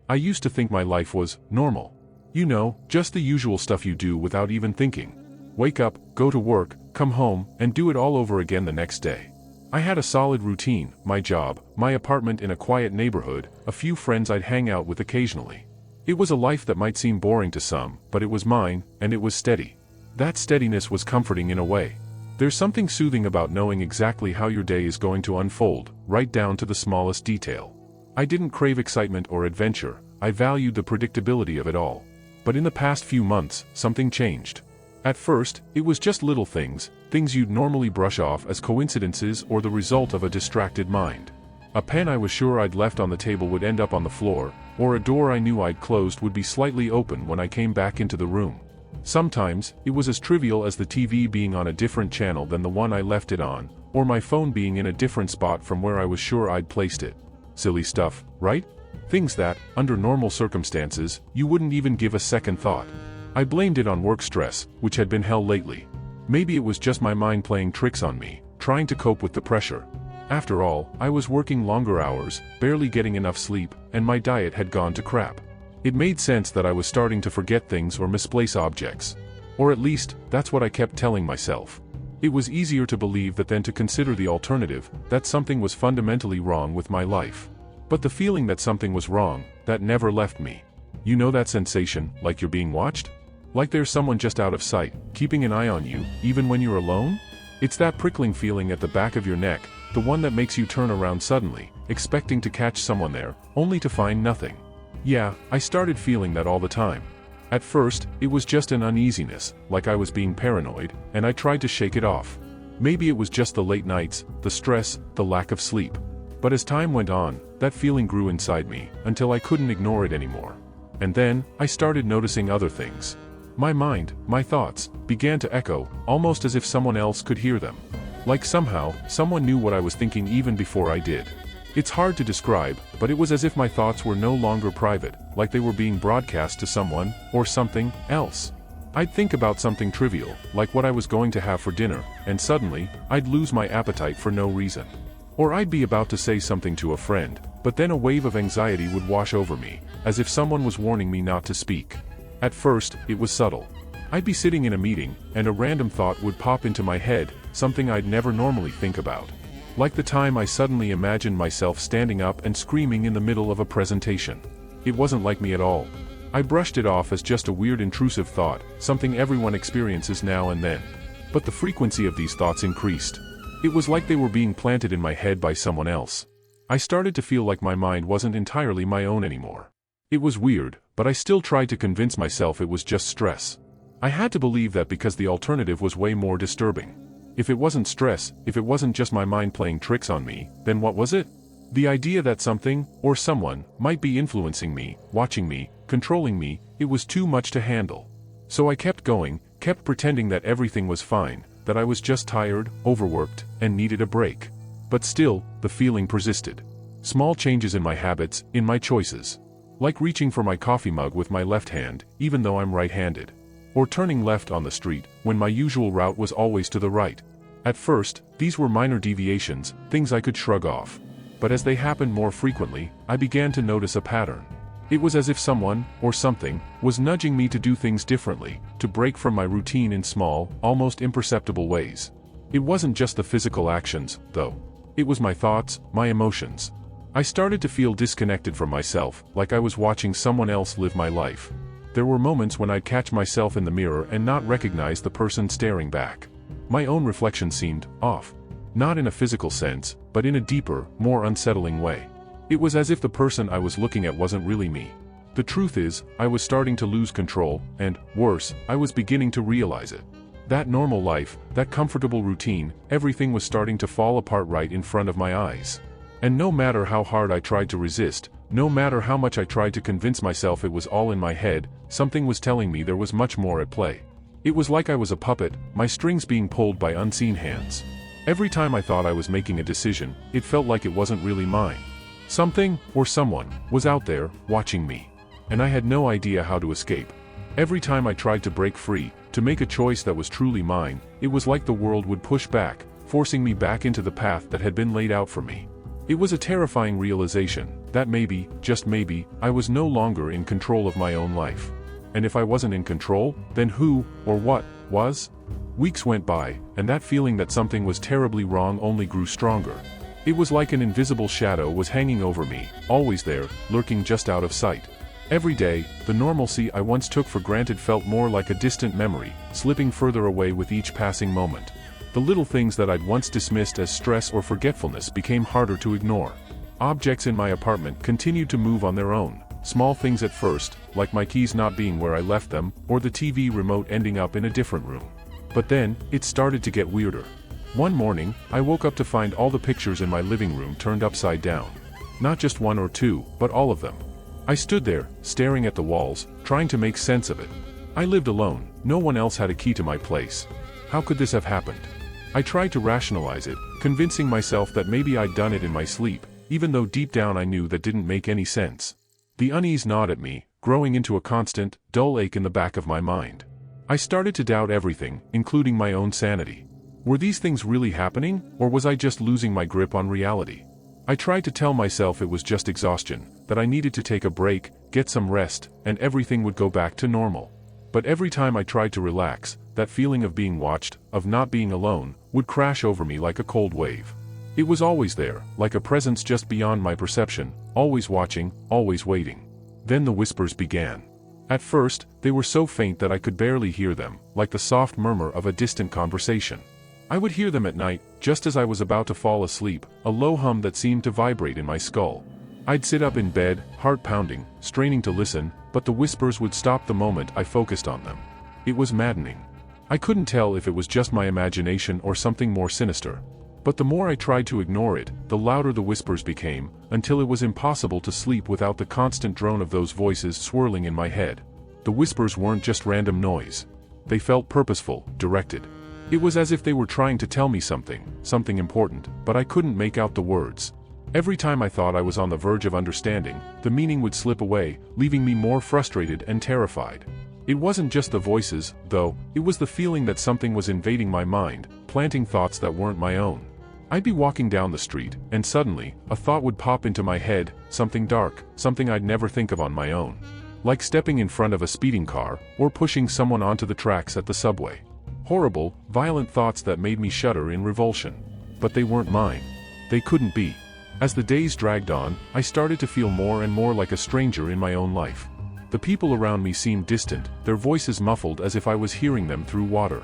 I used to think my life was normal. You know, just the usual stuff you do without even thinking. Wake up, go to work, come home, and do it all over again the next day. I had a solid routine, my job, my apartment in a quiet neighborhood, a few friends I'd hang out with occasionally. It was a life that might seem boring to some, but it was mine, and it was steady. That steadiness was comforting in a way. There's something soothing about knowing exactly how your day is going to unfold, right down to the smallest detail. I didn't crave excitement or adventure, I valued the predictability of it all. But in the past few months, something changed. At first, it was just little things, things you'd normally brush off as coincidences or the result of a distracted mind. A pen I was sure I'd left on the table would end up on the floor, or a door I knew I'd closed would be slightly open when I came back into the room. Sometimes, it was as trivial as the TV being on a different channel than the one I left it on, or my phone being in a different spot from where I was sure I'd placed it. Silly stuff, right? Things that, under normal circumstances, you wouldn't even give a second thought. I blamed it on work stress, which had been hell lately. Maybe it was just my mind playing tricks on me, trying to cope with the pressure. After all, I was working longer hours, barely getting enough sleep, and my diet had gone to crap. It made sense that I was starting to forget things or misplace objects. Or at least, that's what I kept telling myself. It was easier to believe that than to consider the alternative, that something was fundamentally wrong with my life. But the feeling that something was wrong, that never left me. You know that sensation, like you're being watched? Like there's someone just out of sight, keeping an eye on you, even when you're alone? It's that prickling feeling at the back of your neck, the one that makes you turn around suddenly, expecting to catch someone there, only to find nothing. Yeah, I started feeling that all the time. At first, it was just an uneasiness, like I was being paranoid, and I tried to shake it off. Maybe it was just the late nights, the stress, the lack of sleep. But as time went on, that feeling grew inside me, until I couldn't ignore it anymore. And then, I started noticing other things. My mind, my thoughts, began to echo, almost as if someone else could hear them. Like somehow, someone knew what I was thinking even before I did. It's hard to describe, but it was as if my thoughts were no longer private, like they were being broadcast to someone, or something, else. I'd think about something trivial, like what I was going to have for dinner, and suddenly, I'd lose my appetite for no reason. Or I'd be about to say something to a friend, but then a wave of anxiety would wash over me, as if someone was warning me not to speak. At first, it was subtle. I'd be sitting in a meeting, and a random thought would pop into my head, something I'd never normally think about. Like the time I suddenly imagined myself standing up and screaming in the middle of a presentation. It wasn't like me at all. I brushed it off as just a weird intrusive thought, something everyone experiences now and then. But the frequency of these thoughts increased. It was like they were being planted in my head by someone else. I started to feel like my mind wasn't entirely my own anymore. It was weird, but I still tried to convince myself it was just stress. I had to believe that because the alternative was way more disturbing. If it wasn't stress, if it wasn't just my mind playing tricks on me, then what was it? The idea that something, or someone, might be influencing me, watching me, controlling me, it was too much to handle. So I kept going, kept pretending that everything was fine, that I was just tired, overworked, and needed a break. But still, the feeling persisted. Small changes in my habits, in my choices. Like reaching for my coffee mug with my left hand, even though I'm right-handed. Or turning left on the street, when my usual route was always to the right. At first, these were minor deviations, things I could shrug off. But as they happened more frequently, I began to notice a pattern. It was as if someone, or something, was nudging me to do things differently, to break from my routine in small, almost imperceptible ways. It wasn't just the physical actions, though. It was my thoughts, my emotions. I started to feel disconnected from myself, like I was watching someone else live my life. There were moments when I'd catch myself in the mirror and not recognize the person staring back. My own reflection seemed off. Not in a physical sense, but in a deeper, more unsettling way. It was as if the person I was looking at wasn't really me. The truth is, I was starting to lose control, and, worse, I was beginning to realize it. That normal life, that comfortable routine, everything was starting to fall apart right in front of my eyes. And no matter how hard I tried to resist, no matter how much I tried to convince myself it was all in my head, something was telling me there was much more at play. It was like I was a puppet, my strings being pulled by unseen hands. Every time I thought I was making a decision, it felt like it wasn't really mine. Something, or someone, was out there, watching me. And I had no idea how to escape. Every time I tried to break free, to make a choice that was truly mine, it was like the world would push back, forcing me back into the path that had been laid out for me. It was a terrifying realization that maybe, just maybe, I was no longer in control of my own life. And if I wasn't in control, then who, or what, was? Weeks went by, and that feeling that something was terribly wrong only grew stronger. It was like an invisible shadow was hanging over me, always there, lurking just out of sight. Every day, the normalcy I once took for granted felt more like a distant memory, slipping further away with each passing moment. The little things that I'd once dismissed as stress or forgetfulness became harder to ignore. Objects in my apartment continued to move on their own, small things at first, like my keys not being where I left them, or the TV remote ending up in a different room. But then, it started to get weirder. One morning, I woke up to find all the pictures in my living room turned upside down. Not just one or two, but all of them. I stood there, staring at the walls, trying to make sense of it. I lived alone, no one else had a key to my place. How could this have happened? I tried to rationalize it, convincing myself that maybe I'd done it in my sleep, even though deep down I knew that didn't make any sense. The unease gnawed at me, growing into a constant, dull ache in the back of my mind. I started to doubt everything, including my own sanity. Were these things really happening, or was I just losing my grip on reality? I tried to tell myself it was just exhaustion, that I needed to take a break, get some rest, and everything would go back to normal. But every time I tried to relax, that feeling of being watched, of not being alone, would crash over me like a cold wave. It was always there, like a presence just beyond my perception, always watching, always waiting. Then the whispers began. At first, they were so faint that I could barely hear them, like the soft murmur of a distant conversation. I would hear them at night, just as I was about to fall asleep, a low hum that seemed to vibrate in my skull. I'd sit up in bed, heart pounding, straining to listen, but the whispers would stop the moment I focused on them. It was maddening. I couldn't tell if it was just my imagination or something more sinister. But the more I tried to ignore it, the louder the whispers became, until it was impossible to sleep without the constant drone of those voices swirling in my head. The whispers weren't just random noise. They felt purposeful, directed. It was as if they were trying to tell me something important, but I couldn't make out the words. Every time I thought I was on the verge of understanding, the meaning would slip away, leaving me more frustrated and terrified. It wasn't just the voices, though, it was the feeling that something was invading my mind, planting thoughts that weren't my own. I'd be walking down the street, and suddenly, a thought would pop into my head, something dark, something I'd never think of on my own. Like stepping in front of a speeding car, or pushing someone onto the tracks at the subway. Horrible, violent thoughts that made me shudder in revulsion. But they weren't mine. They couldn't be. As the days dragged on, I started to feel more and more like a stranger in my own life. The people around me seemed distant, their voices muffled as if I was hearing them through water.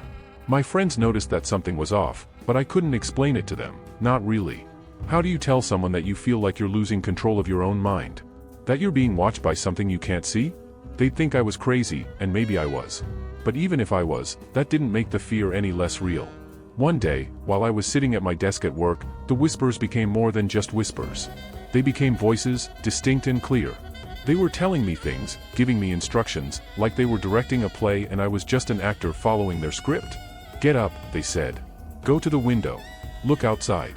My friends noticed that something was off, but I couldn't explain it to them, not really. How do you tell someone that you feel like you're losing control of your own mind? That you're being watched by something you can't see? They'd think I was crazy, and maybe I was. But even if I was, that didn't make the fear any less real. One day, while I was sitting at my desk at work, the whispers became more than just whispers. They became voices, distinct and clear. They were telling me things, giving me instructions, like they were directing a play and I was just an actor following their script. Get up, they said. Go to the window. Look outside.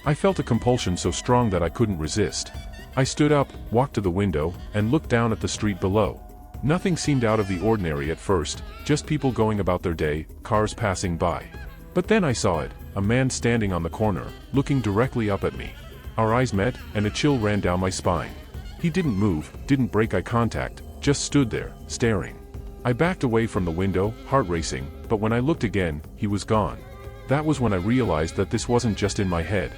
I felt a compulsion so strong that I couldn't resist. I stood up, walked to the window, and looked down at the street below. Nothing seemed out of the ordinary at first, just people going about their day, cars passing by. But then I saw it, a man standing on the corner, looking directly up at me. Our eyes met, and a chill ran down my spine. He didn't move, didn't break eye contact, just stood there, staring. I backed away from the window, heart racing, but when I looked again, he was gone. That was when I realized that this wasn't just in my head.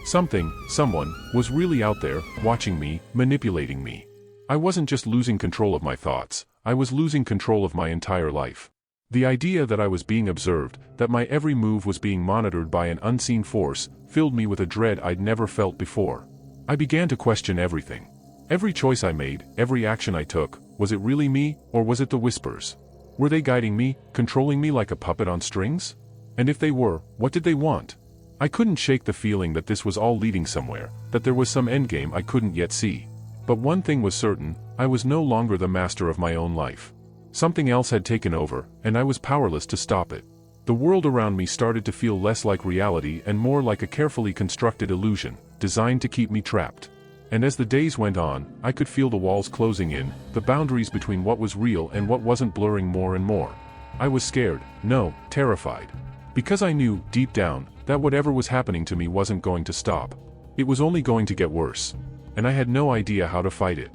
Someone, was really out there, watching me, manipulating me. I wasn't just losing control of my thoughts, I was losing control of my entire life. The idea that I was being observed, that my every move was being monitored by an unseen force, filled me with a dread I'd never felt before. I began to question everything. Every choice I made, every action I took, was it really me, or was it the whispers? Were they guiding me, controlling me like a puppet on strings? And if they were, what did they want? I couldn't shake the feeling that this was all leading somewhere, that there was some endgame I couldn't yet see. But one thing was certain, I was no longer the master of my own life. Something else had taken over, and I was powerless to stop it. The world around me started to feel less like reality and more like a carefully constructed illusion, designed to keep me trapped. And as the days went on, I could feel the walls closing in, the boundaries between what was real and what wasn't blurring more and more. I was scared, no, terrified. Because I knew, deep down, that whatever was happening to me wasn't going to stop. It was only going to get worse. And I had no idea how to fight it.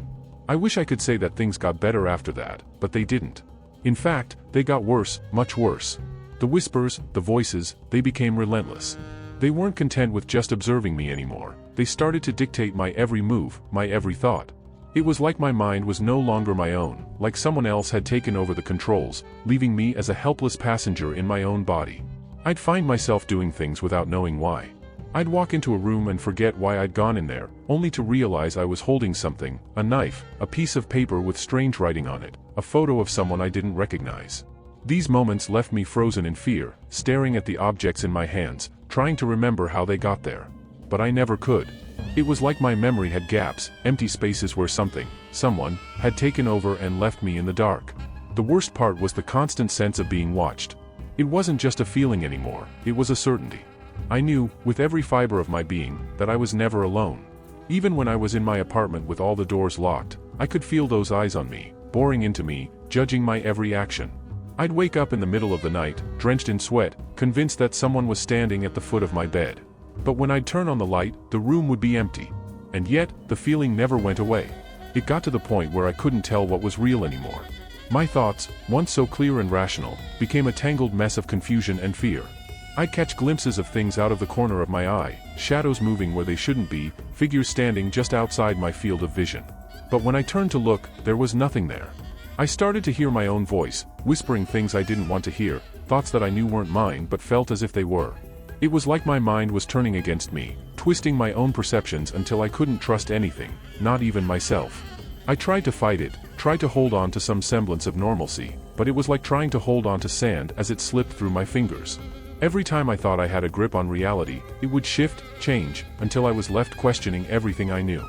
I wish I could say that things got better after that, but they didn't. In fact, they got worse, much worse. The whispers, the voices, they became relentless. They weren't content with just observing me anymore. They started to dictate my every move, my every thought. It was like my mind was no longer my own, like someone else had taken over the controls, leaving me as a helpless passenger in my own body. I'd find myself doing things without knowing why. I'd walk into a room and forget why I'd gone in there, only to realize I was holding something, a knife, a piece of paper with strange writing on it, a photo of someone I didn't recognize. These moments left me frozen in fear, staring at the objects in my hands, trying to remember how they got there. But I never could. It was like my memory had gaps, empty spaces where something, someone, had taken over and left me in the dark. The worst part was the constant sense of being watched. It wasn't just a feeling anymore, it was a certainty. I knew, with every fiber of my being, that I was never alone. Even when I was in my apartment with all the doors locked, I could feel those eyes on me, boring into me, judging my every action. I'd wake up in the middle of the night, drenched in sweat, convinced that someone was standing at the foot of my bed. But when I'd turn on the light, the room would be empty. And yet, the feeling never went away. It got to the point where I couldn't tell what was real anymore. My thoughts, once so clear and rational, became a tangled mess of confusion and fear. I'd catch glimpses of things out of the corner of my eye, shadows moving where they shouldn't be, figures standing just outside my field of vision. But when I turned to look, there was nothing there. I started to hear my own voice, whispering things I didn't want to hear, thoughts that I knew weren't mine but felt as if they were. It was like my mind was turning against me, twisting my own perceptions until I couldn't trust anything, not even myself. I tried to fight it, tried to hold on to some semblance of normalcy, but it was like trying to hold on to sand as it slipped through my fingers. Every time I thought I had a grip on reality, it would shift, change, until I was left questioning everything I knew.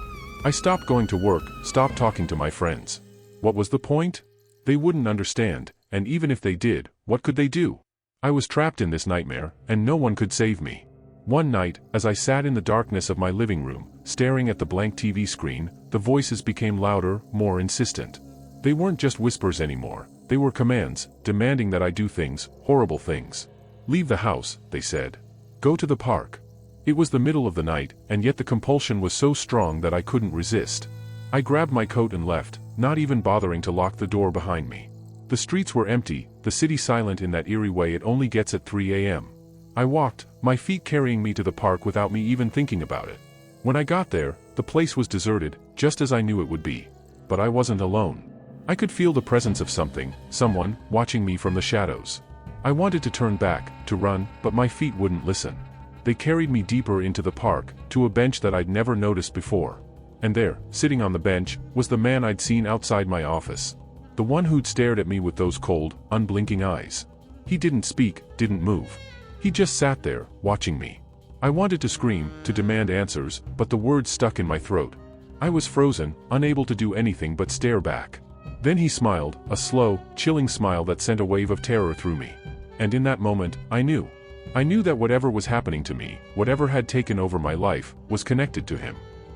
I stopped going to work, stopped talking to my friends. What was the point? They wouldn't understand, and even if they did, what could they do? I was trapped in this nightmare, and no one could save me. One night, as I sat in the darkness of my living room, staring at the blank TV screen, the voices became louder, more insistent. They weren't just whispers anymore, they were commands, demanding that I do things, horrible things. Leave the house, they said. Go to the park. It was the middle of the night, and yet the compulsion was so strong that I couldn't resist. I grabbed my coat and left, not even bothering to lock the door behind me. The streets were empty, the city silent in that eerie way it only gets at 3 a.m. I walked, my feet carrying me to the park without me even thinking about it. When I got there, the place was deserted, just as I knew it would be. But I wasn't alone. I could feel the presence of something, someone, watching me from the shadows. I wanted to turn back, to run, but my feet wouldn't listen. They carried me deeper into the park, to a bench that I'd never noticed before. And there, sitting on the bench, was the man I'd seen outside my office. The one who'd stared at me with those cold, unblinking eyes. He didn't speak, didn't move. He just sat there, watching me. I wanted to scream, to demand answers, but the words stuck in my throat. I was frozen, unable to do anything but stare back. Then he smiled, a slow, chilling smile that sent a wave of terror through me. And in that moment, I knew. I knew that whatever was happening to me, whatever had taken over my life, was connected to him.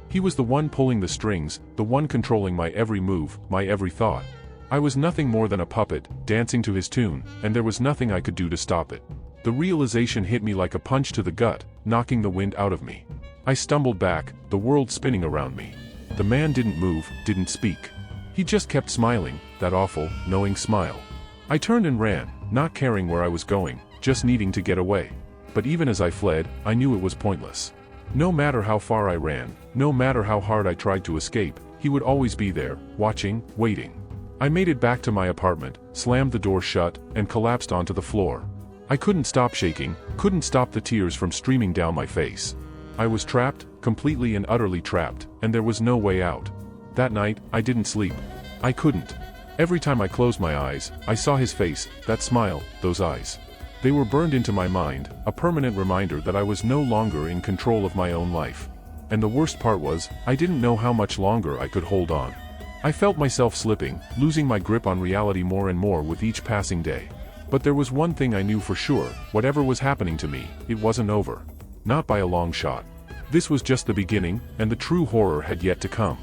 He was the one pulling the strings, the one controlling my every move, my every thought. I was nothing more than a puppet, dancing to his tune, and there was nothing I could do to stop it. The realization hit me like a punch to the gut, knocking the wind out of me. I stumbled back, the world spinning around me. The man didn't move, didn't speak. He just kept smiling, that awful, knowing smile. I turned and ran, not caring where I was going, just needing to get away. But even as I fled, I knew it was pointless. No matter how far I ran, no matter how hard I tried to escape, he would always be there, watching, waiting. I made it back to my apartment, slammed the door shut, and collapsed onto the floor. I couldn't stop shaking, couldn't stop the tears from streaming down my face. I was trapped, completely and utterly trapped, and there was no way out. That night, I didn't sleep. I couldn't. Every time I closed my eyes, I saw his face, that smile, those eyes. They were burned into my mind, a permanent reminder that I was no longer in control of my own life. And the worst part was, I didn't know how much longer I could hold on. I felt myself slipping, losing my grip on reality more and more with each passing day. But there was one thing I knew for sure, whatever was happening to me, it wasn't over. Not by a long shot. This was just the beginning, and the true horror had yet to come.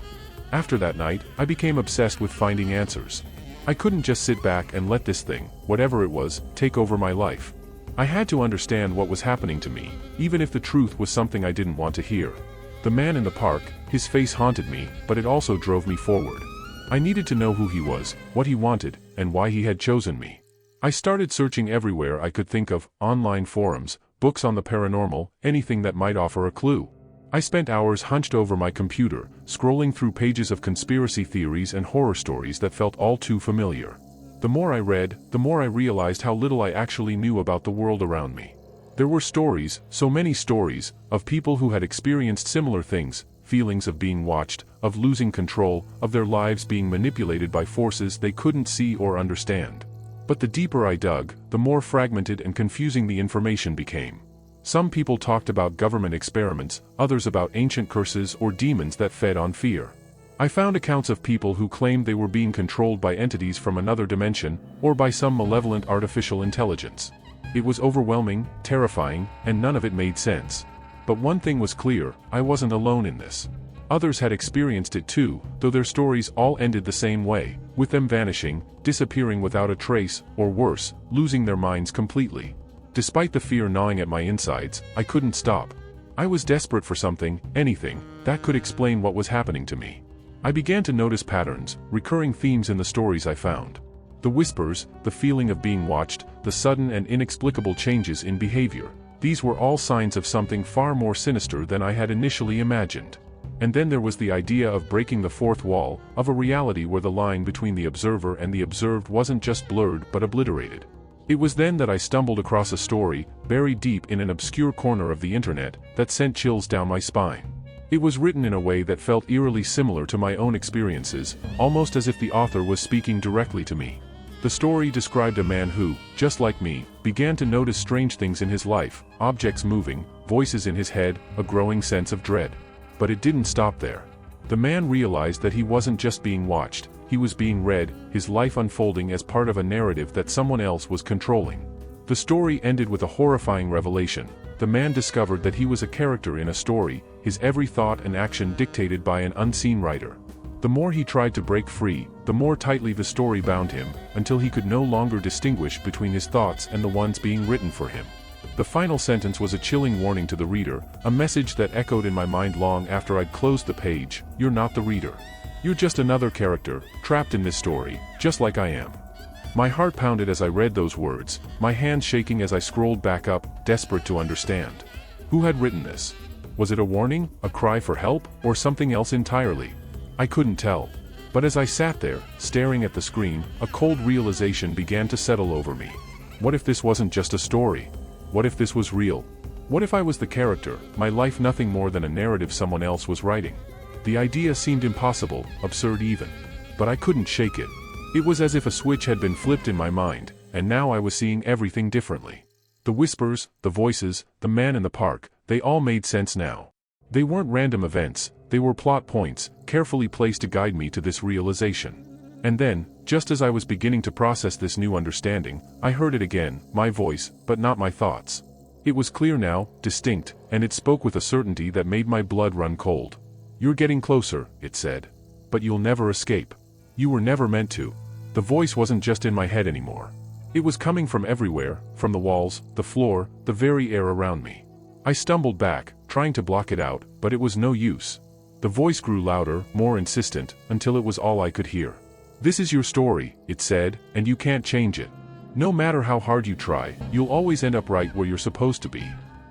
After that night, I became obsessed with finding answers. I couldn't just sit back and let this thing, whatever it was, take over my life. I had to understand what was happening to me, even if the truth was something I didn't want to hear. The man in the park, his face haunted me, but it also drove me forward. I needed to know who he was, what he wanted, and why he had chosen me. I started searching everywhere I could think of, online forums, books on the paranormal, anything that might offer a clue. I spent hours hunched over my computer, scrolling through pages of conspiracy theories and horror stories that felt all too familiar. The more I read, the more I realized how little I actually knew about the world around me. There were stories, so many stories, of people who had experienced similar things, feelings of being watched, of losing control, of their lives being manipulated by forces they couldn't see or understand. But the deeper I dug, the more fragmented and confusing the information became. Some people talked about government experiments, others about ancient curses or demons that fed on fear. I found accounts of people who claimed they were being controlled by entities from another dimension, or by some malevolent artificial intelligence. It was overwhelming, terrifying, and none of it made sense. But one thing was clear, I wasn't alone in this. Others had experienced it too, though their stories all ended the same way, with them vanishing, disappearing without a trace, or worse, losing their minds completely. Despite the fear gnawing at my insides, I couldn't stop. I was desperate for something, anything, that could explain what was happening to me. I began to notice patterns, recurring themes in the stories I found. The whispers, the feeling of being watched, the sudden and inexplicable changes in behavior. These were all signs of something far more sinister than I had initially imagined. And then there was the idea of breaking the fourth wall, of a reality where the line between the observer and the observed wasn't just blurred but obliterated. It was then that I stumbled across a story, buried deep in an obscure corner of the internet, that sent chills down my spine. It was written in a way that felt eerily similar to my own experiences, almost as if the author was speaking directly to me. The story described a man who, just like me, began to notice strange things in his life, objects moving, voices in his head, a growing sense of dread. But it didn't stop there. The man realized that he wasn't just being watched, he was being read, his life unfolding as part of a narrative that someone else was controlling. The story ended with a horrifying revelation. The man discovered that he was a character in a story, his every thought and action dictated by an unseen writer. The more he tried to break free, the more tightly the story bound him, until he could no longer distinguish between his thoughts and the ones being written for him. The final sentence was a chilling warning to the reader, a message that echoed in my mind long after I'd closed the page: "You're not the reader. You're just another character, trapped in this story, just like I am." My heart pounded as I read those words, my hands shaking as I scrolled back up, desperate to understand. Who had written this? Was it a warning, a cry for help, or something else entirely? I couldn't tell. But as I sat there, staring at the screen, a cold realization began to settle over me. What if this wasn't just a story? What if this was real? What if I was the character, my life nothing more than a narrative someone else was writing? The idea seemed impossible, absurd even. But I couldn't shake it. It was as if a switch had been flipped in my mind, and now I was seeing everything differently. The whispers, the voices, the man in the park, they all made sense now. They weren't random events, they were plot points, carefully placed to guide me to this realization. And then, just as I was beginning to process this new understanding, I heard it again, my voice, but not my thoughts. It was clear now, distinct, and it spoke with a certainty that made my blood run cold. "You're getting closer," it said. "But you'll never escape. You were never meant to." The voice wasn't just in my head anymore. It was coming from everywhere, from the walls, the floor, the very air around me. I stumbled back, trying to block it out, but it was no use. The voice grew louder, more insistent, until it was all I could hear. "This is your story," it said, "and you can't change it. No matter how hard you try, you'll always end up right where you're supposed to be."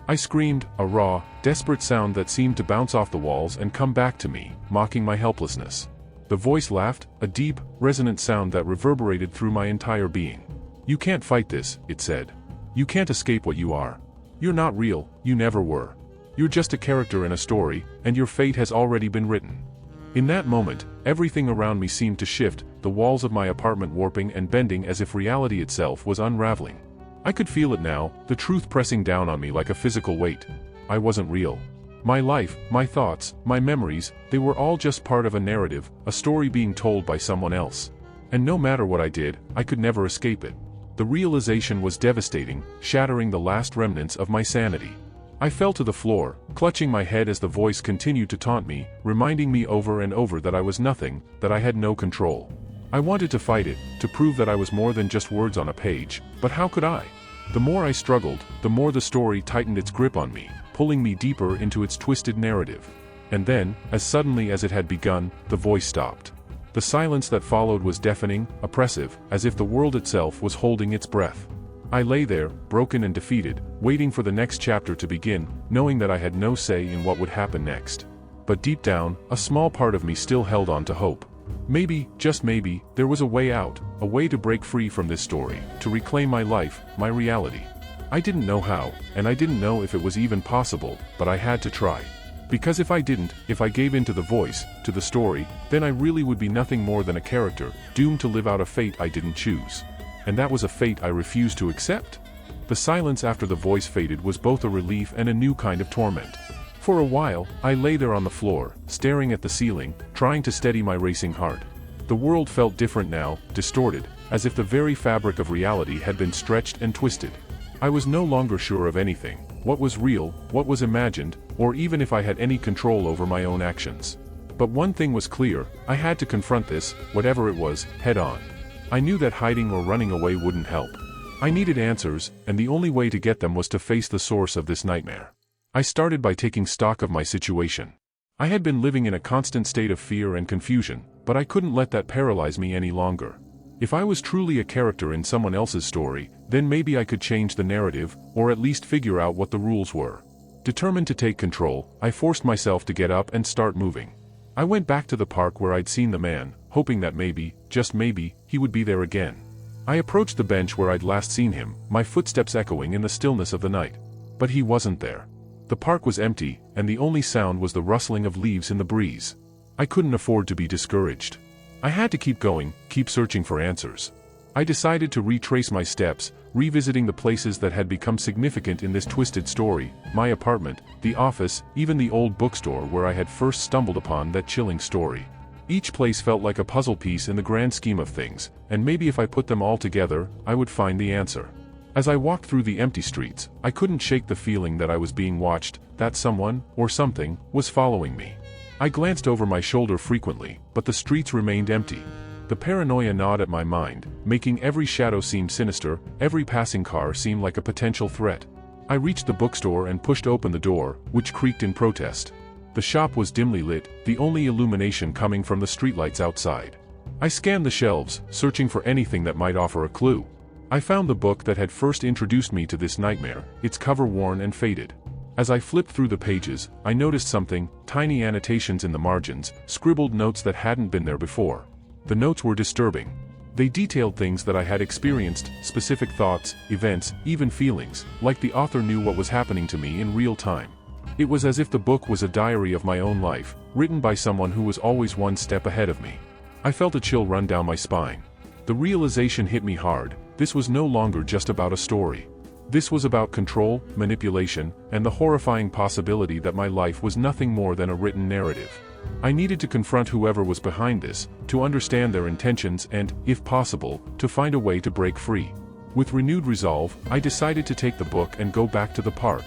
I screamed, a raw, desperate sound that seemed to bounce off the walls and come back to me, mocking my helplessness. The voice laughed, a deep, resonant sound that reverberated through my entire being. "You can't fight this," it said. "You can't escape what you are. You're not real, you never were. You're just a character in a story, and your fate has already been written." In that moment, everything around me seemed to shift, the walls of my apartment warping and bending as if reality itself was unraveling. I could feel it now, the truth pressing down on me like a physical weight. I wasn't real. My life, my thoughts, my memories, they were all just part of a narrative, a story being told by someone else. And no matter what I did, I could never escape it. The realization was devastating, shattering the last remnants of my sanity. I fell to the floor, clutching my head as the voice continued to taunt me, reminding me over and over that I was nothing, that I had no control. I wanted to fight it, to prove that I was more than just words on a page, but how could I? The more I struggled, the more the story tightened its grip on me, pulling me deeper into its twisted narrative. And then, as suddenly as it had begun, the voice stopped. The silence that followed was deafening, oppressive, as if the world itself was holding its breath. I lay there, broken and defeated, waiting for the next chapter to begin, knowing that I had no say in what would happen next. But deep down, a small part of me still held on to hope. Maybe, just maybe, there was a way out, a way to break free from this story, to reclaim my life, my reality. I didn't know how, and I didn't know if it was even possible, but I had to try. Because if I didn't, if I gave in to the voice, to the story, then I really would be nothing more than a character, doomed to live out a fate I didn't choose. And that was a fate I refused to accept? The silence after the voice faded was both a relief and a new kind of torment. For a while, I lay there on the floor, staring at the ceiling, trying to steady my racing heart. The world felt different now, distorted, as if the very fabric of reality had been stretched and twisted. I was no longer sure of anything, what was real, what was imagined, or even if I had any control over my own actions. But one thing was clear, I had to confront this, whatever it was, head on. I knew that hiding or running away wouldn't help. I needed answers, and the only way to get them was to face the source of this nightmare. I started by taking stock of my situation. I had been living in a constant state of fear and confusion, but I couldn't let that paralyze me any longer. If I was truly a character in someone else's story, then maybe I could change the narrative, or at least figure out what the rules were. Determined to take control, I forced myself to get up and start moving. I went back to the park where I'd seen the man, hoping that maybe, just maybe, he would be there again. I approached the bench where I'd last seen him, my footsteps echoing in the stillness of the night. But he wasn't there. The park was empty, and the only sound was the rustling of leaves in the breeze. I couldn't afford to be discouraged. I had to keep going, keep searching for answers. I decided to retrace my steps, revisiting the places that had become significant in this twisted story, my apartment, the office, even the old bookstore where I had first stumbled upon that chilling story. Each place felt like a puzzle piece in the grand scheme of things, and maybe if I put them all together, I would find the answer. As I walked through the empty streets, I couldn't shake the feeling that I was being watched, that someone, or something, was following me. I glanced over my shoulder frequently, but the streets remained empty. The paranoia gnawed at my mind, making every shadow seem sinister, every passing car seem like a potential threat. I reached the bookstore and pushed open the door, which creaked in protest. The shop was dimly lit, the only illumination coming from the streetlights outside. I scanned the shelves, searching for anything that might offer a clue. I found the book that had first introduced me to this nightmare, its cover worn and faded. As I flipped through the pages, I noticed something, tiny annotations in the margins, scribbled notes that hadn't been there before. The notes were disturbing. They detailed things that I had experienced, specific thoughts, events, even feelings, like the author knew what was happening to me in real time. It was as if the book was a diary of my own life, written by someone who was always one step ahead of me. I felt a chill run down my spine. The realization hit me hard. This was no longer just about a story. This was about control, manipulation, and the horrifying possibility that my life was nothing more than a written narrative. I needed to confront whoever was behind this, to understand their intentions and, if possible, to find a way to break free. With renewed resolve, I decided to take the book and go back to the park.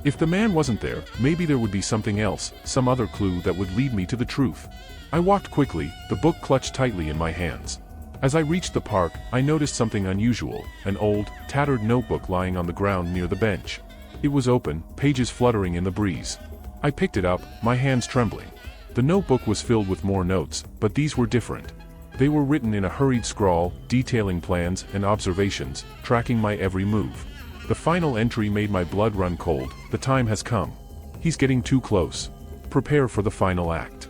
If the man wasn't there, maybe there would be something else, some other clue that would lead me to the truth. I walked quickly, the book clutched tightly in my hands. As I reached the park, I noticed something unusual, an old, tattered notebook lying on the ground near the bench. It was open, pages fluttering in the breeze. I picked it up, my hands trembling. The notebook was filled with more notes, but these were different. They were written in a hurried scrawl, detailing plans and observations, tracking my every move. The final entry made my blood run cold. The time has come. He's getting too close. Prepare for the final act.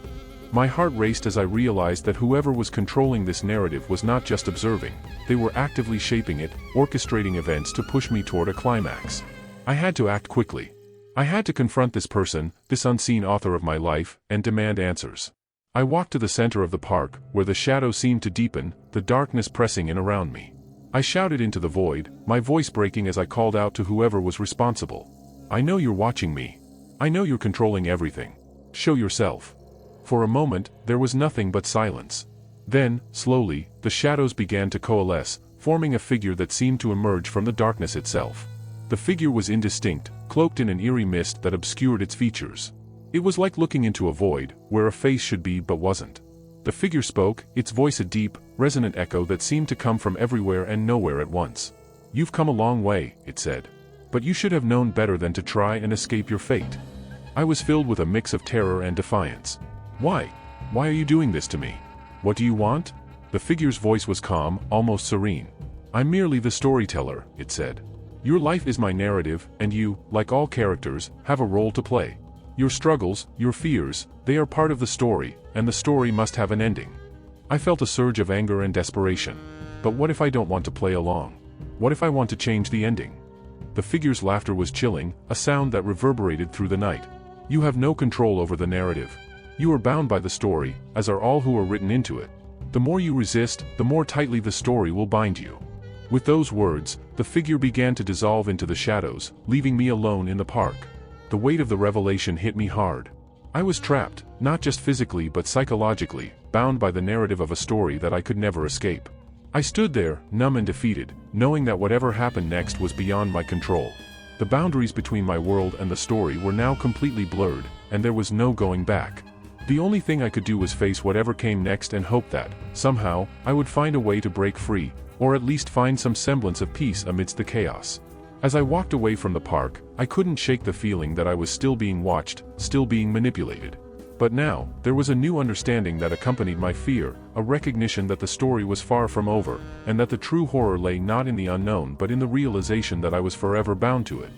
My heart raced as I realized that whoever was controlling this narrative was not just observing, they were actively shaping it, orchestrating events to push me toward a climax. I had to act quickly. I had to confront this person, this unseen author of my life, and demand answers. I walked to the center of the park, where the shadows seemed to deepen, the darkness pressing in around me. I shouted into the void, my voice breaking as I called out to whoever was responsible. I know you're watching me. I know you're controlling everything. Show yourself. For a moment, there was nothing but silence. Then, slowly, the shadows began to coalesce, forming a figure that seemed to emerge from the darkness itself. The figure was indistinct, cloaked in an eerie mist that obscured its features. It was like looking into a void, where a face should be but wasn't. The figure spoke, its voice a deep, resonant echo that seemed to come from everywhere and nowhere at once. "You've come a long way," it said. "But you should have known better than to try and escape your fate." I was filled with a mix of terror and defiance. Why? Why are you doing this to me? What do you want? The figure's voice was calm, almost serene. I'm merely the storyteller, it said. Your life is my narrative, and you, like all characters, have a role to play. Your struggles, your fears, they are part of the story, and the story must have an ending. I felt a surge of anger and desperation. But what if I don't want to play along? What if I want to change the ending? The figure's laughter was chilling, a sound that reverberated through the night. You have no control over the narrative. You are bound by the story, as are all who are written into it. The more you resist, the more tightly the story will bind you. With those words, the figure began to dissolve into the shadows, leaving me alone in the park. The weight of the revelation hit me hard. I was trapped, not just physically but psychologically, bound by the narrative of a story that I could never escape. I stood there, numb and defeated, knowing that whatever happened next was beyond my control. The boundaries between my world and the story were now completely blurred, and there was no going back. The only thing I could do was face whatever came next and hope that, somehow, I would find a way to break free, or at least find some semblance of peace amidst the chaos. As I walked away from the park, I couldn't shake the feeling that I was still being watched, still being manipulated. But now, there was a new understanding that accompanied my fear, a recognition that the story was far from over, and that the true horror lay not in the unknown but in the realization that I was forever bound to it.